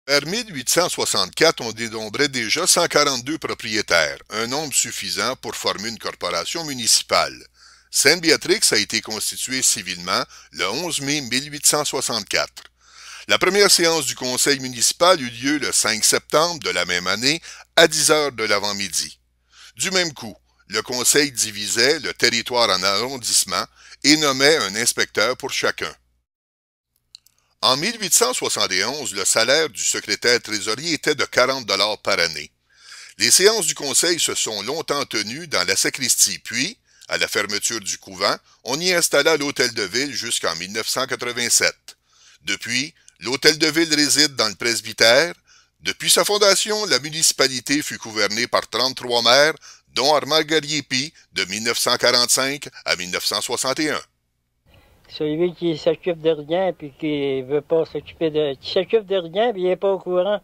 Vers 1864, on dénombrait déjà 142 propriétaires, un nombre suffisant pour former une corporation municipale. Sainte-Béatrix a été constituée civilement le 11 mai 1864. La première séance du conseil municipal eut lieu le 5 septembre de la même année à 10 heures de l'avant-midi. Du même coup, le conseil divisait le territoire en arrondissements et nommait un inspecteur pour chacun. En 1871, le salaire du secrétaire trésorier était de 40 $ par année. Les séances du conseil se sont longtemps tenues dans la sacristie, puis, à la fermeture du couvent, on y installa l'hôtel de ville jusqu'en 1987. Depuis, l'hôtel de ville réside dans le presbytère. Depuis sa fondation, la municipalité fut gouvernée par 33 maires, dont Armand Gariepi de 1945 à 1961. Celui qui s'occupe de rien puis qui veut pas s'occuper de. Qui s'occupe de rien puis il n'est pas au courant.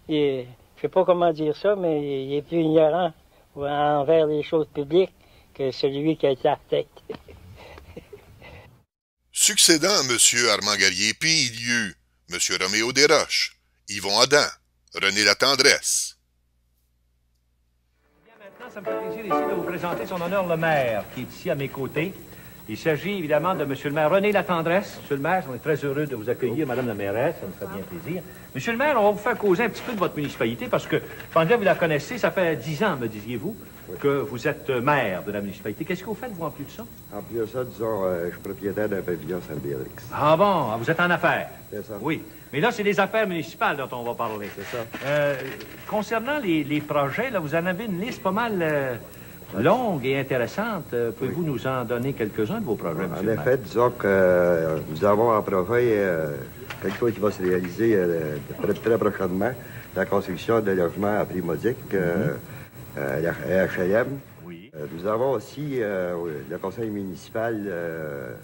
Je sais pas comment dire ça, mais il est plus ignorant envers les choses publiques que celui qui a la tête. Succédant à M. Armand Gariepi, il y eut M. Roméo Desroches, Yvon Adam, René Latendresse. Bien, maintenant, ça me fait plaisir ici de vous présenter son honneur le maire, qui est ici à mes côtés. Il s'agit évidemment de M. le maire René Latendresse. Monsieur le maire, on est très heureux de vous accueillir, Madame la mairesse, ça me fait bien plaisir. Monsieur le maire, on va vous faire causer un petit peu de votre municipalité parce que, je pense que vous la connaissez, ça fait 10 ans, me disiez-vous, que vous êtes maire de la municipalité. Qu'est-ce que vous faites, vous, en plus de ça? En plus de ça, disons, je suis propriétaire d'un pavillon Sainte-Béatrix. Ah bon, vous êtes en affaires? C'est ça. Oui. Mais là, c'est des affaires municipales dont on va parler. C'est ça. Concernant les projets, là, vous en avez une liste pas mal longue et intéressante. Pouvez-vous nous en donner quelques-uns de vos projets, monsieur le maire? En effet, disons que nous avons en projet quelque chose qui va se réaliser très prochainement, la construction de logements à prix modique à HLM. Oui. Nous avons aussi, le conseil municipal,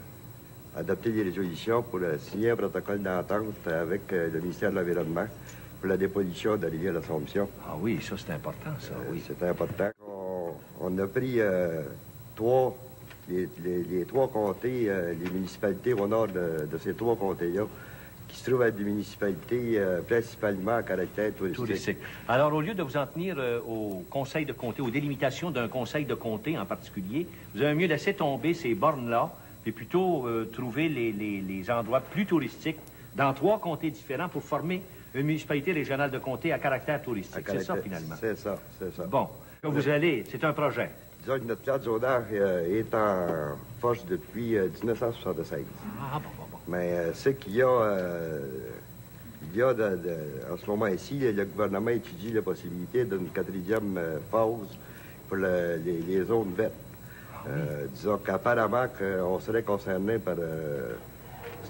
adopté des résolutions pour signer un protocole d'entente avec le ministère de l'Environnement pour la dépollution de l'île d'Assomption. Ah oui, ça, c'est important, ça, oui. C'est important. On a pris les trois comtés, les municipalités au nord de ces trois comtés-là, qui se trouvent être des municipalités principalement à caractère touristique. Alors, au lieu de vous en tenir au conseil de comté, aux délimitations d'un conseil de comté en particulier, vous avez mieux laisser tomber ces bornes-là et plutôt trouver les endroits plus touristiques dans trois comtés différents pour former une municipalité régionale de comté à caractère touristique. C'est ça, finalement? C'est ça, c'est ça. Bon, vous allez, c'est un projet. Disons que notre plan de zonage est en force depuis 1976. Ah, bon. Mais ce qu'il y a, en ce moment ici, le gouvernement étudie la possibilité d'une quatrième phase pour les zones vertes. Disons qu'apparemment, on serait concerné par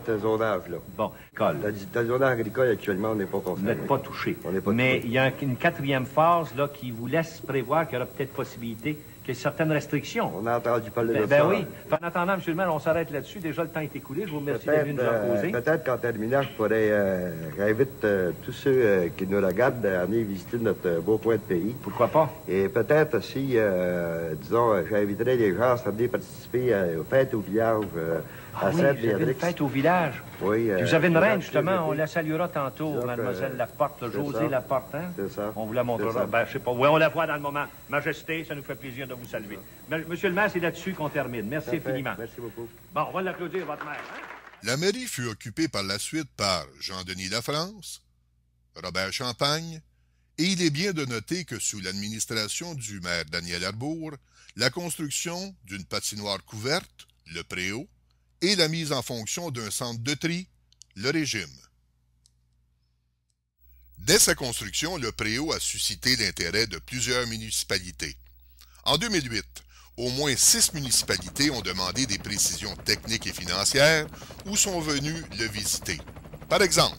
ce zonage-là. Bon, école. Dans le zonage agricole, actuellement, on n'est pas Vous concerné. n'êtes pas touché. On n'est pas Mais touché. il y a une quatrième phase là, qui vous laisse prévoir qu'il y aura peut-être possibilité qu'il y ait certaines restrictions. On a entendu parler de Ben ça. oui. En attendant, M. le maire, on s'arrête là-dessus. Déjà, le temps est écoulé. Je vous remercie d'être venu nous en poser. Peut-être qu'en terminant, j'invite tous ceux qui nous regardent à venir visiter notre beau coin de pays. Pourquoi pas? Et peut-être aussi, disons, j'inviterai les gens à venir participer aux fêtes au village Ah à oui, vous avez une Sainte-Béatrix. fête au village. Oui. Puis vous avez une reine, village justement. très On été. la saluera tantôt, Donc, mademoiselle Laporte, c'est José ça. Laporte. Hein? C'est ça. On vous la C'est montrera. ça. Ben, je sais pas. Oui, on la voit dans le moment. Majesté, ça nous fait plaisir de vous saluer. Monsieur le maire, c'est là-dessus qu'on termine. Merci Parfait. infiniment. Merci beaucoup. Bon, on va l'applaudir, votre maire. Hein? La mairie fut occupée par la suite par Jean-Denis Lafrance, Robert Champagne, et il est bien de noter que sous l'administration du maire Daniel Arbour, la construction d'une patinoire couverte, le préau, et la mise en fonction d'un centre de tri, le régime. Dès sa construction, le préau a suscité l'intérêt de plusieurs municipalités. En 2008, au moins 6 municipalités ont demandé des précisions techniques et financières ou sont venues le visiter. Par exemple,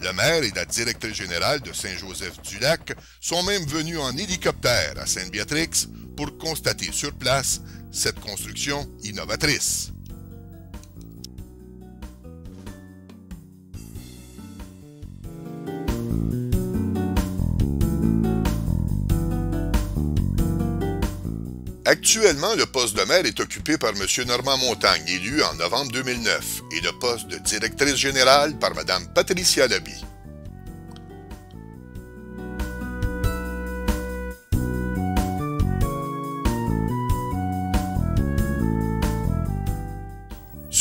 le maire et la directrice générale de Saint-Joseph-du-Lac sont même venus en hélicoptère à Sainte-Béatrix pour constater sur place cette construction innovatrice. Actuellement, le poste de maire est occupé par M. Normand Montagne, élu en novembre 2009, et le poste de directrice générale par Mme Patricia Leby.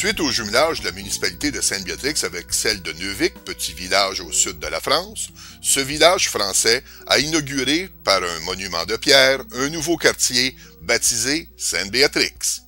Suite au jumelage de la municipalité de Sainte-Béatrix avec celle de Neuvic, petit village au sud de la France, ce village français a inauguré par un monument de pierre un nouveau quartier baptisé Sainte-Béatrix.